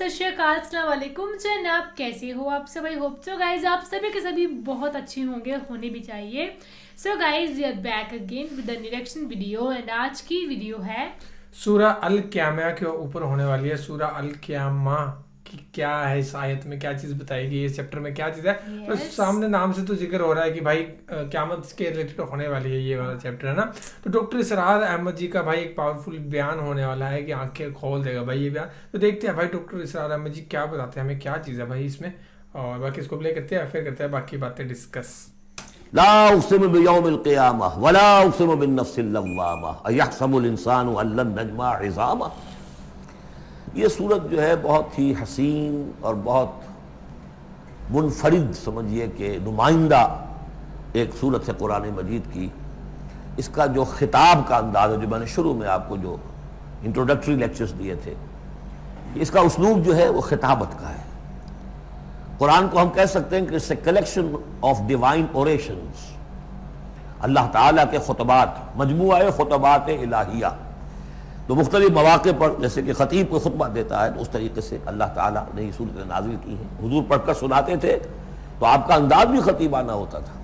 सत श्री अकाल, अस्सलाम वालेकुम जनाब, कैसे हो आप सब? आई होप सो गाइज आप सभी के सभी बहुत अच्छे होंगे, होने भी चाहिए। So guys we are back again with the reaction video and आज की वीडियो है सूरा अल क़ियामा के ऊपर होने वाली है। सूरा अल क़ियामा की क्या है, इस आयत में क्या चीज़ बताएगी, इस चैप्टर में क्या चीज़ है। तो सामने नाम से तो जिक्र हो रहा है कि भाई क़यामत के रिलेटेड होने वाली है ये वाला चैप्टर, है ना। तो डॉक्टर इसरार अहमद जी का भाई एक पावरफुल बयान होने वाला है कि आंखें खोल देगा भाई ये बयान। तो देखते हैं भाई डॉक्टर इसरार अहमद जी क्या बताते हैं, हमें क्या चीज़ है भाई इसमें, और बाकी इसको प्ले करते हैं, फिर करते हैं बाकी बातें डिस्कस। ला उक़सिमु बियौमिल क़ियामा वला उक़सिमु बिन्नफ्सिल लव्वामा अयहसबुल इंसानु अल्लन नजमा इज़ामा। ये सूरत जो है बहुत ही हसीन और बहुत मुनफरिद समझिए कि नुमाइंदा एक सूरत है कुरान मजीद की। इसका जो खिताब का अंदाज़ है, जो मैंने शुरू में आपको जो इंट्रोडक्टरी लेक्चर्स दिए थे, इसका उसलूब जो है वो खिताबत का है। कुरान को हम कह सकते हैं कि it's a collection of divine orations, अल्लाह ताला के खुतबात, मजमुआ खुतबात इलाहिया। तो मुख्तलिफ मौक़े पर जैसे कि ख़तीब को खुतबा देता है तो उस तरीके से अल्लाह ताला ने ये सूरत नाज़िल की है। हुजूर पढ़कर सुनाते थे तो आपका अंदाज भी ख़तीबाना होता था।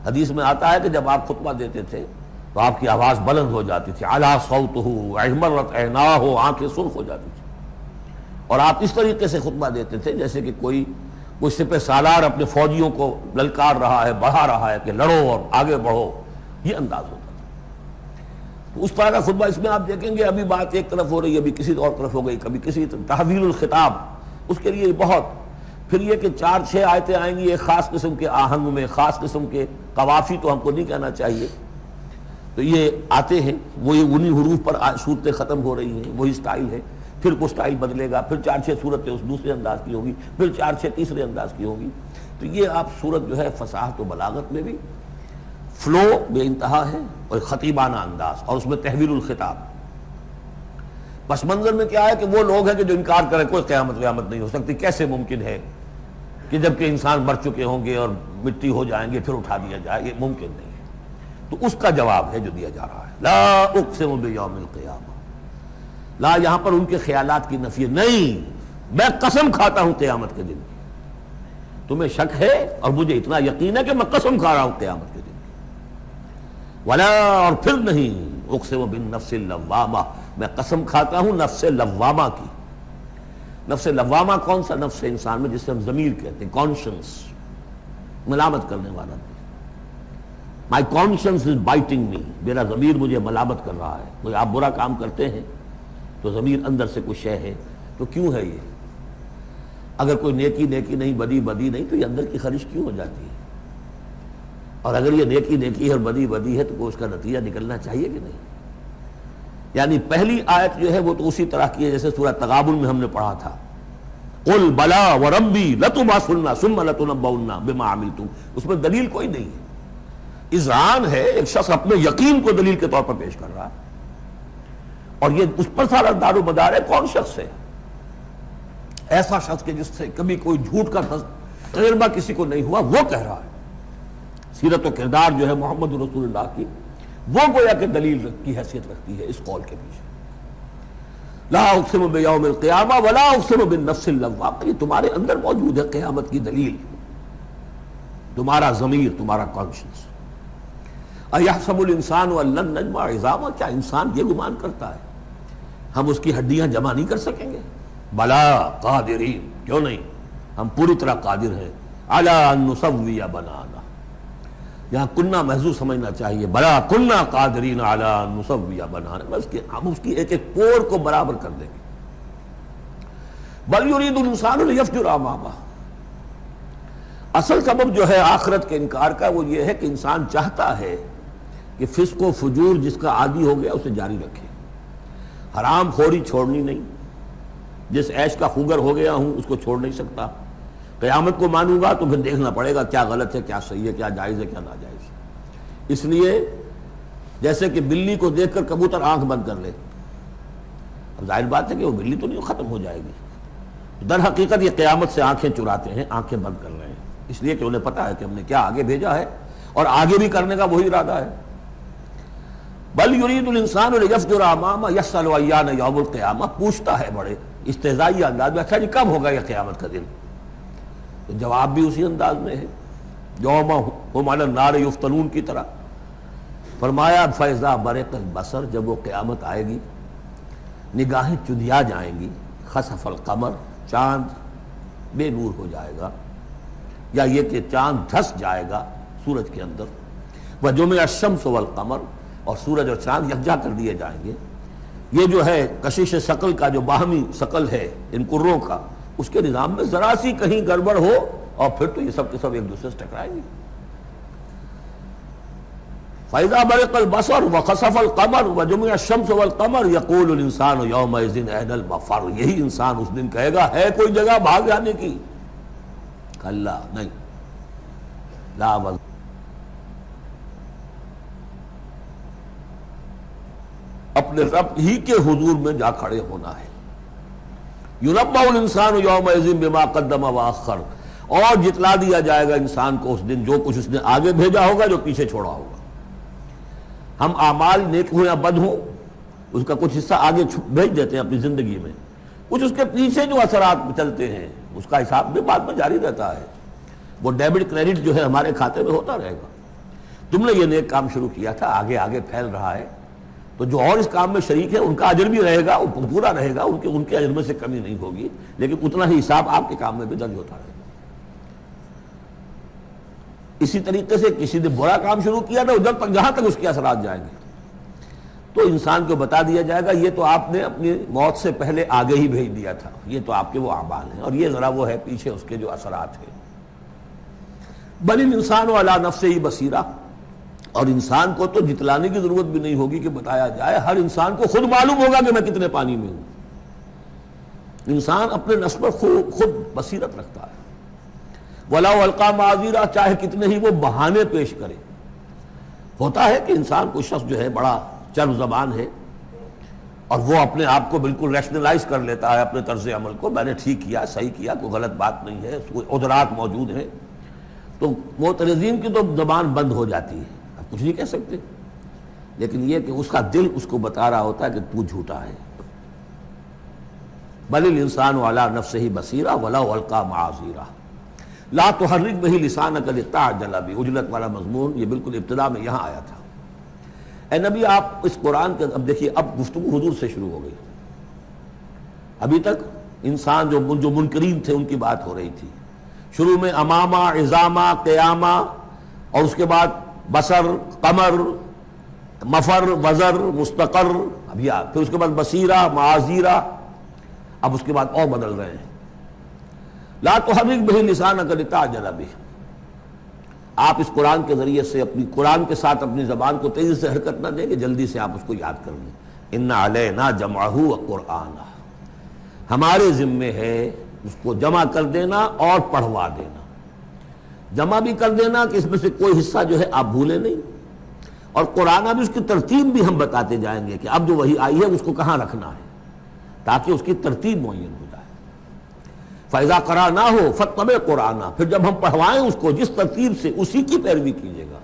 हदीस में आता है कि जब आप खुतबा देते थे तो आपकी आवाज़ बुलंद हो जाती थी, अला सौतहु अहमरत ऐनाहु, आँखें सुर्ख हो जाती थी। और आप इस तरीके से खुतबा देते थे जैसे कि कोई सिपह सालार अपने फौजियों को ललकार रहा है, बढ़ा रहा है कि लड़ो और आगे बढ़ो, ये अंदाज होता था। तो उस तरह का खुतबा इसमें आप देखेंगे अभी बात एक तरफ हो रही है, अभी किसी और तरफ हो गई, कभी किसी तहवीलुल खिताब, उसके लिए बहुत। फिर ये कि 4-6 आयतें आएंगी एक ख़ास किस्म के आहंग में, ख़ास किस्म के कवाफी तो हमको नहीं कहना चाहिए, तो ये आते हैं, वो ये उन्हीं हुरूफ पर सूरतें ख़त्म हो रही हैं, वही स्टाइल है। फिर वो स्टाइल बदलेगा, फिर 4-6 सूरतें उस दूसरे अंदाज की होगी, फिर 4-6 तीसरे अंदाज की होगी। तो ये आप सूरत जो है फसाहत व बलागत में भी फ्लो बेइंतहा है और खतीबाना अंदाज, और उसमें तहवीरुल खिताब। पस मंजर में क्या है कि वो लोग हैं कि जो इनकार करें कोई क़यामत नहीं हो सकती, कैसे मुमकिन है कि जबकि इंसान मर चुके होंगे और मिट्टी हो जाएंगे फिर उठा दिया जाए, ये मुमकिन नहीं है। तो उसका जवाब है जो दिया जा रहा है, ला उक़सिमु बियौमिल क़ियामा। ला यहां पर उनके ख्यालात की नफी नहीं, मैं कसम खाता हूं क़यामत के दिन की। तुम्हें शक है और मुझे इतना यकीन है कि मैं कसम खा रहा हूं क़यामत के दिन की। वला, और फिर नहीं, उक़सिमु बिन्नफ्सिल लव्वामा, मैं कसम खाता हूं नफ्से लव्वामा की। नफ्से लव्वामा कौन सा नफ्स है इंसान में, जिसे हम ज़मीर कहते हैं, कॉन्शियस, मलामत करने वाला। माई कॉन्शियंस इज बाइटिंग मी, मेरा ज़मीर मुझे मलामत कर रहा है। कोई आप बुरा काम करते हैं तो ज़मीर अंदर से कुछ शय है, तो क्यों है ये? अगर कोई नेकी नहीं, बदी नहीं, तो ये अंदर की खरिश क्यों हो जाती है? और अगर ये नेकी है और बदी है तो कोई उसका नतीजा निकलना चाहिए कि नहीं? यानी पहली आयत जो है वो तो उसी तरह की है जैसे सूरह तगाबुन में हमने पढ़ा था, कुल बला व रब्बी लतुबासुन्ना सुम्मा लतुनब्बउन्ना बिमा अमिलतुम। उसमें दलील कोई नहीं है, इज़हान है, एक शख्स अपने यकीन को दलील के तौर पर पेश कर रहा है, और ये उस पर सारा दारो मदार है। कौन शख्स है? ऐसा शख्स के जिससे कभी कोई झूठ का तजर्बा किसी को नहीं हुआ, वो कह रहा है। सीरत व किरदार जो है मोहम्मद रसूलुल्लाह की, वो गोया के दलील की हैसियत रखती है इस कौल के पीछे। ला उक़सिमु बियौमिल क़ियामा वला उक़सिमु बिन्नफ्सिल लव्वामा, ये तुम्हारे अंदर मौजूद है क़यामत की दलील, तुम्हारा ज़मीर, तुम्हारा कॉन्शियस। अयहसबुल इंसानु अल्लन नजमा इज़ामा, क्या इंसान ये गुमान करता है हम उसकी हड्डियां जमा नहीं कर सकेंगे? बला कादिरीन, क्यों नहीं, हम पूरी तरह कादिर हैं। अला अन नुसव्विया बनाना, यहाँ कुन्ना महजूज समझना चाहिए, बला कुन्ना कादिरीन अला अन नुसव्विया बनाना, हम उसकी एक एक पोर को बराबर कर देंगे। बल युरीदुल इंसानु लियफ्जुरा अमामा, असल सबब जो है आखिरत के इनकार का वो ये है कि इंसान चाहता है कि फिस्क व फुजूर जिसका आदी हो गया उसे जारी रखे, हराम खोरी छोड़नी नहीं। जिस ऐश का खुगर हो गया हूं उसको छोड़ नहीं सकता। क़यामत को मानूंगा तो फिर देखना पड़ेगा क्या गलत है, क्या सही है, क्या जायज़ है, क्या नाजायज़ है। इसलिए जैसे कि बिल्ली को देखकर कबूतर आंख बंद कर ले, अब जाहिर बात है कि वो बिल्ली तो नहीं खत्म हो जाएगी। दर हकीकत ये क़यामत से आंखें चुराते हैं, आंखें बंद कर रहे हैं, इसलिए कि उन्हें पता है कि हमने क्या आगे भेजा है और आगे भी करने का वही इरादा है। बल युरीदुल इंसानु लियफ्जुरा अमामा यसअलु अय्याना यौमुल क़ियामा, पूछता है बड़े استہزائی انداز میں. اچھا جی کب ہوگا یہ قیامت کا دن؟ تو جواب بھی اسی انداز میں ہے، یوم ہم علی النار یفتنون کی طرح. فرمایا فیضا برق البصر، جب وہ قیامت آئے گی نگاہیں چدیا جائیں گی، خسف القمر، چاند بے نور ہو جائے گا، یا یہ کہ چاند دھس جائے گا سورج کے اندر، وجمع الشمس والقمر، اور سورج اور چاند یکجا کر دیے جائیں گے. یہ جو ہے کشش ثقل کا جو باہمی ثقل ہے ان کروں کا، اس کے نظام میں ذرا سی کہیں گڑبڑ ہو اور پھر تو یہ سب کے سب ایک دوسرے سے ٹکرائیں گے. فَإِذَا بَرِقَ الْبَصَرُ وَخَسَفَ الْقَمَرُ وَجُمِعَ الشَّمْسُ وَالْقَمَرُ يَقُولُ الْإِنسَانُ يَوْمَئِذٍ أَيْنَ الْمَفَرُّ، یہی انسان اس دن کہے گا ہے کوئی جگہ بھاگ جانے کی؟ کلا نہیں، لا وزر، اپنے رب ہی کے حضور میں جا کھڑے ہونا ہے. یُنَبَّأُ الْإِنسَانُ يَوْمَئِذٍ بِمَا قَدَّمَ وَأَخَّرَ، اور جتلا دیا جائے گا انسان کو اس دن جو کچھ اس نے آگے بھیجا ہوگا، جو پیچھے چھوڑا ہوگا. ہم اعمال نیک ہوں یا بد ہوں، اس کا کچھ حصہ آگے بھیج دیتے ہیں اپنی زندگی میں، کچھ اس کے پیچھے جو اثرات چلتے ہیں اس کا حساب بھی بعد میں جاری رہتا ہے. وہ ڈیبٹ کریڈٹ جو ہے ہمارے کھاتے میں ہوتا رہے گا. تم نے یہ نیک کام شروع کیا تھا، آگے آگے پھیل رہا ہے، تو جو اور اس کام میں شریک ہے ان کا اجر بھی رہے گا، پورا رہے گا، ان کے اجر میں سے کمی نہیں ہوگی، لیکن اتنا ہی حساب آپ کے کام میں بھی درج ہوتا رہے گا. اسی طریقے سے کسی نے برا کام شروع کیا تھا، ادھر تک جہاں تک اس کے اثرات جائیں گے تو انسان کو بتا دیا جائے گا یہ تو آپ نے اپنی موت سے پہلے آگے ہی بھیج دیا تھا، یہ تو آپ کے وہ اعمال ہیں، اور یہ ذرا وہ ہے پیچھے اس کے جو اثرات ہیں. بل الانسان علی نفسہ بصیرہ، اور انسان کو تو جتلانے کی ضرورت بھی نہیں ہوگی کہ بتایا جائے، ہر انسان کو خود معلوم ہوگا کہ میں کتنے پانی میں ہوں. انسان اپنے نفس پر خود بصیرت رکھتا ہے. وَلَوْ أَلْقَىٰ مَعَاذِيرًا، چاہے کتنے ہی وہ بہانے پیش کرے. ہوتا ہے کہ انسان کو شخص جو ہے بڑا چرب زبان ہے اور وہ اپنے آپ کو بالکل ریشنلائز کر لیتا ہے اپنے طرز عمل کو، میں نے ٹھیک کیا، صحیح کیا، کوئی غلط بات نہیں ہے، کوئی عذرات موجود ہیں، تو معترضین کی تو زبان بند ہو جاتی ہے، اب کچھ نہیں کہہ سکتے. لیکن یہ کہ اس کا دل اس کو بتا رہا ہوتا ہے کہ تو جھوٹا ہے. بل الانسان علی نفسہ بصیرہ ولو القیٰ معاذیرہ لا تحرک بہ لسانک لتعجل بہ. عجلت والا مضمون یہ بالکل ابتدا میں یہاں آیا تھا. اے نبی آپ اس قرآن کے، اب دیکھیے اب گفتگو حضور سے شروع ہو گئی. ابھی تک انسان جو منکرین تھے ان کی بات ہو رہی تھی. شروع میں امامہ، عظامہ، قیامہ، اور اس کے بعد بصر، قمر، مفر، وزر، مستقر، اب یہ پھر اس کے بعد بصیرہ، معاذیرہ، اب اس کے بعد اور بدل رہے ہیں. لا تحرک بہ لسانک لتعجل بہ، آپ اس قرآن کے ذریعے سے اپنی قرآن کے ساتھ اپنی زبان کو تیزی سے حرکت نہ دیں کہ جلدی سے آپ اس کو یاد کر لیں. ان علینا جمعہ وقرآنہ، ہمارے ذمے ہے اس کو جمع کر دینا اور پڑھوا دینا. جمع بھی کر دینا کہ اس میں سے کوئی حصہ جو ہے آپ بھولے نہیں، اور قرآن بھی اس کی ترتیب بھی ہم بتاتے جائیں گے کہ اب جو وحی آئی ہے اس کو کہاں رکھنا ہے تاکہ اس کی ترتیب معین ہو جائے. فَإِذَا قَرَأْنَاهُ فَاتَّبِعْ قُرْآنَهُ، پھر جب ہم پڑھوائیں اس کو جس ترتیب سے اسی کی پیروی کیجیے گا.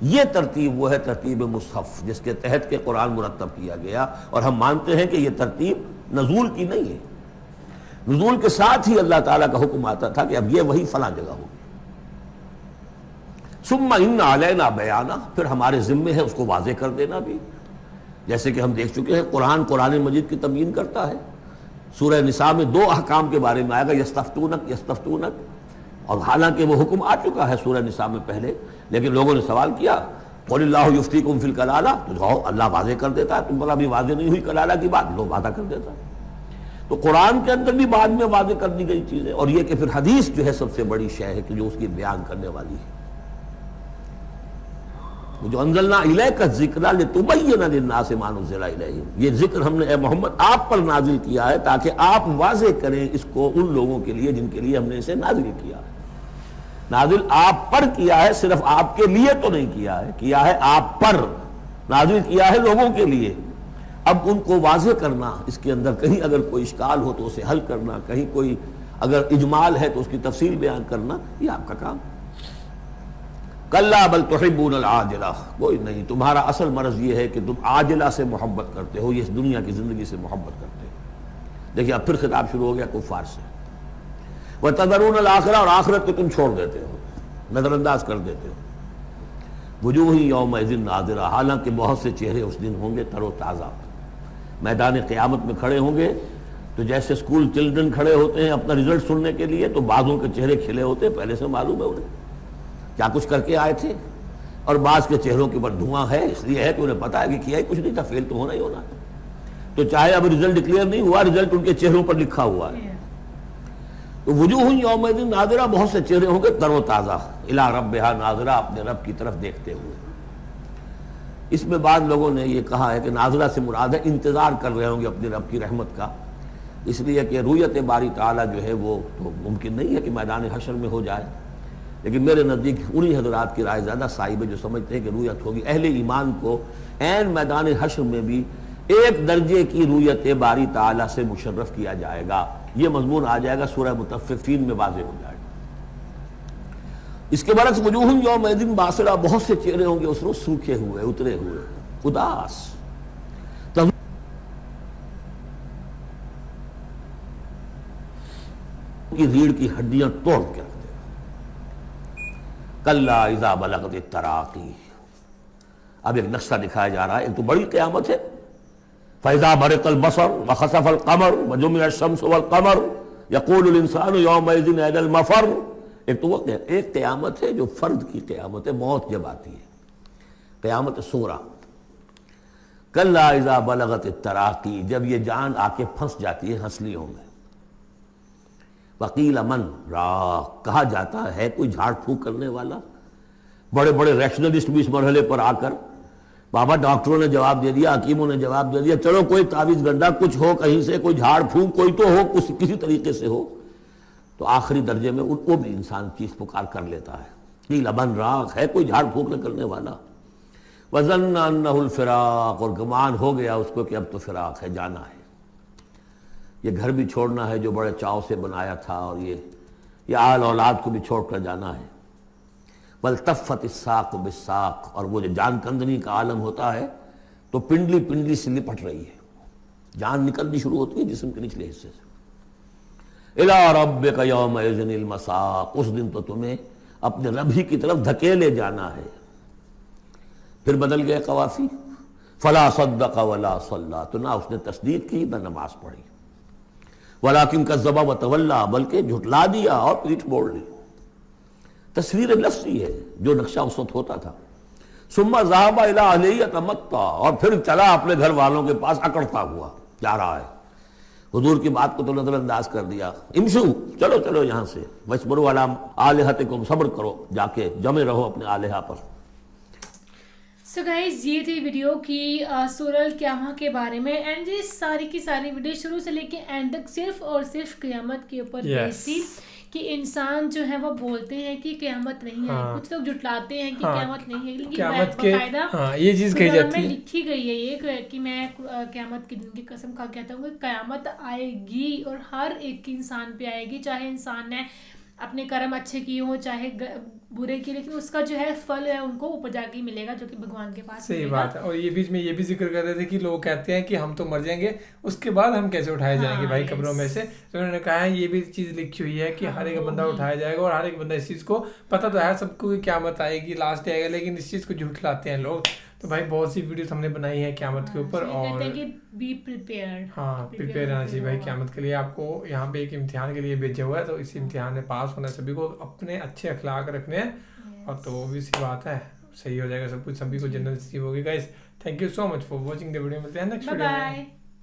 یہ ترتیب وہ ہے ترتیب مصحف جس کے تحت کے قرآن مرتب کیا گیا، اور ہم مانتے ہیں کہ یہ ترتیب نزول کی نہیں ہے. نزول کے ساتھ ہی اللہ تعالیٰ کا حکم آتا تھا کہ اب یہ وہی فلاں جگہ ہوگی. ثم ان علینا بیانہ، پھر ہمارے ذمے ہے اس کو واضح کر دینا بھی. جیسے کہ ہم دیکھ چکے ہیں قرآن مجید کی تبیین کرتا ہے. سورہ نساء میں 2 احکام کے بارے میں آئے گا، یستفتونک، اور حالانکہ وہ حکم آ چکا ہے سورہ نساء میں پہلے، لیکن لوگوں نے سوال کیا قل اللہ یفتیکم فی الکلالہ، تو جاؤ اللہ واضح کر دیتا ہے، تم پر ابھی واضح نہیں ہوئی کلالہ کی بات، لوگ وعدہ کر دیتا ہے. تو قرآن کے اندر بھی بعد میں واضح کر دی گئی چیزیں، اور یہ کہ پھر حدیث جو ہے سب سے بڑی شے ہے کہ جو اس کی بیان کرنے والی ہے. جو انزلنا الیک الذکر لتبین للناس ما نزل الیہم، یہ ذکر ہم نے اے محمد آپ پر نازل کیا ہے تاکہ آپ واضح کریں اس کو ان لوگوں کے لیے جن کے لیے ہم نے اسے نازل کیا ہے. نازل آپ پر کیا ہے، صرف آپ کے لیے تو نہیں کیا ہے آپ پر نازل کیا ہے لوگوں کے لیے. اب ان کو واضح کرنا، اس کے اندر کہیں اگر کوئی اشکال ہو تو اسے حل کرنا، کہیں کوئی اگر اجمال ہے تو اس کی تفصیل بیان کرنا، یہ آپ کا کام. کلا بل تحبون العاجلہ، کوئی نہیں، تمہارا اصل مرض یہ ہے کہ تم عاجلہ سے محبت کرتے ہو، یہ اس دنیا کی زندگی سے محبت کرتے ہو. देखिए अब फिर खिताब शुरू हो गया कुफार से, वतदरून अल-आखिरा, और आखिरत को तुम छोड़ देते हो, नजरअंदाज कर देते हो। वजूह यौमइज़िन नाज़िरा, हालांकि बहुत से चेहरे उस दिन होंगे तरोताज़ा, मैदान क़यामत में खड़े होंगे तो जैसे स्कूल चिल्ड्रन खड़े होते हैं अपना रिजल्ट सुनने के लिए, तो बाज़ों के चेहरे खिले होते हैं, पहले से मालूम है उन्हें क्या कुछ करके आए थे, और बाज़ के चेहरों के ऊपर धुआं है, इसलिए है कि उन्हें पता है कि किया ही कुछ नहीं था, फेल तो होना ही होना है। तो चाहे अब रिजल्ट डिक्लेयर नहीं हुआ, रिजल्ट उनके चेहरों पर लिखा हुआ है। तो वजूह यौमइज़िन नाज़िरा, बहुत से चेहरे होंगे तरोताज़ा, इला रब्बिहा नाज़िरा, अपने रब की तरफ देखते हुए। इसमें बाद लोगों ने ये कहा है कि नाज़िरा से मुराद है इंतज़ार कर रहे होंगे अपने रब की रहमत का, इसलिए कि रुयत बारी ताला जो है वो तो मुमकिन नहीं है कि मैदान हशर में हो जाए, लेकिन मेरे नज़दीक उन्हीं हज़रात की राय ज़्यादा साहिब है जो समझते हैं कि रुयत होगी। अहले ईमान को ऐन मैदान हशर में भी एक दर्जे की रुयत बारी ताला से मुशर्रफ किया जाएगा। ये मजमून आ जाएगा सूरह मुतफ़्फ़िफ़ीन में वाज़ेह हो जाएगा। इसके बरक्स वजूह यौमइज़िन बासिरा, बहुत से चेहरे होंगे उस रोज सूखे हुए, उतरे हुए, उदास, की रीढ़ की हड्डियां तोड़ के रख दे। कल्ला इज़ा बलगत तराकी, अब एक नक्शा दिखाया जा रहा है, एक तो बड़ी क़यामत है, फ़इज़ा बरिक़ल बसर व खसफ़ल क़मर व जुमिअश शम्स वल क़मर यक़ूलुल इंसानु यौमइज़िन ऐनल मफ़र। एक तो वो एक क़यामत है जो फ़र्द की क़यामत है, मौत जब आती है, क़यामत सूरा। कल्ला इज़ा बलगत तराकी, जब ये जान आके फंस जाती है हंसलियों में। वकील अमन राक, कहा जाता है कोई झाड़ फूक करने वाला। बड़े बड़े रैशनलिस्ट भी इस मरहले पर आकर, बाबा डॉक्टरों ने जवाब दे दिया, हकीमों ने जवाब दे दिया, चलो कोई तावीज़ गंडा कुछ हो, कहीं से कोई झाड़ फूक कोई तो हो, किसी तरीके से हो, तो आखिरी दर्जे में उनको भी इंसान चीख पुकार कर लेता है। वकील अमन राक, है कोई झाड़ फूक न करने वाला। वज़न्ना अन्नहुल फ़िराक़, और गुमान हो गया उसको कि अब तो फ़िराक़ है, जाना है, ये घर भी छोड़ना है जो बड़े चाव से बनाया था, और ये आल औलाद को भी छोड़ कर जाना है। वल्तफ़्फ़त इस्साक़ बिस्साक़, और वो जो जान कंदनी का आलम होता है तो पिंडली पिंडली से लिपट रही है, जान निकलनी शुरू होती है जिस्म के निचले हिस्से से। इला रब्बिका यौमइज़िनिल मसाक़, उस दिन तो तुम्हें अपने रब ही की तरफ धकेले जाना है। फिर बदल गए कवाफी, फला सद्दक़ वला सल्ला, तो ना उसने तस्दीक की ना नमाज पढ़ी, वलाकिन कज़्ज़बा व तवल्ला, बल्कि झुटला दिया और पीठ मोड़ ली। तस्वीर लफ्ज़ी है जो नक्शा उस वक्त होता था। सुम्मा ज़हाबा इला अहलिही यतमत्ता, और फिर चला अपने घर वालों के पास अकड़ता हुआ जा रहा है। हुजूर की बात को तो नजरअंदाज कर दिया, इमशू, चलो चलो यहाँ से, वस्बिरू अला आलिहतिकुम, सब्र करो, जाके जमे रहो अपने आलिहा पर। सो गाइज ये थी वीडियो की सूरह क़यामह के बारे में, एंड ये सारी की सारी वीडियो शुरू से लेके एंड तक सिर्फ और सिर्फ क़यामत के ऊपर बेस्ड थी कि इंसान जो है वो बोलते हैं कि क़यामत नहीं है। कुछ लोग जुटलाते हैं कि क़यामत नहीं है, लेकिन बाकायदा ये चीज़ कही जाती है, लिखी गई है ये कि मैं क़यामत के दिन की कसम खा कहता हूँ कि क़यामत आएगी और हर एक इंसान पे आएगी, चाहे इंसान ने अपने कर्म अच्छे किए हो चाहे बुरे किए, लेकिन उसका जो है फल है उनको ऊपर जाके मिलेगा, जो कि भगवान के पास सही बात है। और ये बीच में ये भी जिक्र कर रहे थे कि लोग कहते हैं कि हम तो मर जाएंगे, उसके बाद हम कैसे उठाए जाएंगे भाई कब्रों में से। तो उन्होंने कहा है ये भी चीज़ लिखी हुई है कि हर एक बंदा उठाया जाएगा, और हर एक बंदा इस चीज़ को पता तो है सबको कि क़यामत आएगी, लास्ट आएगा, लेकिन इस चीज़ को झुठलाते हैं लोग। तो भाई बहुत सी वीडियोस हमने बनाई है क़यामत के ऊपर, और बी प्रिपेयर्ड, प्रिपेयर रहना चाहिए भाई क़यामत के लिए। आपको यहाँ पे एक इम्तिहान के लिए भेजा हुआ है, तो इस इम्तिहान में पास होना है, सभी को अपने अच्छे अखलाक रखने हैं, और तो भी सी बात है, सही हो जाएगा सब कुछ, सभी को जन्नत नसीब होगी। Guys thank you so much for watching the video, मिलते हैं नेक्स्ट वीडियो में।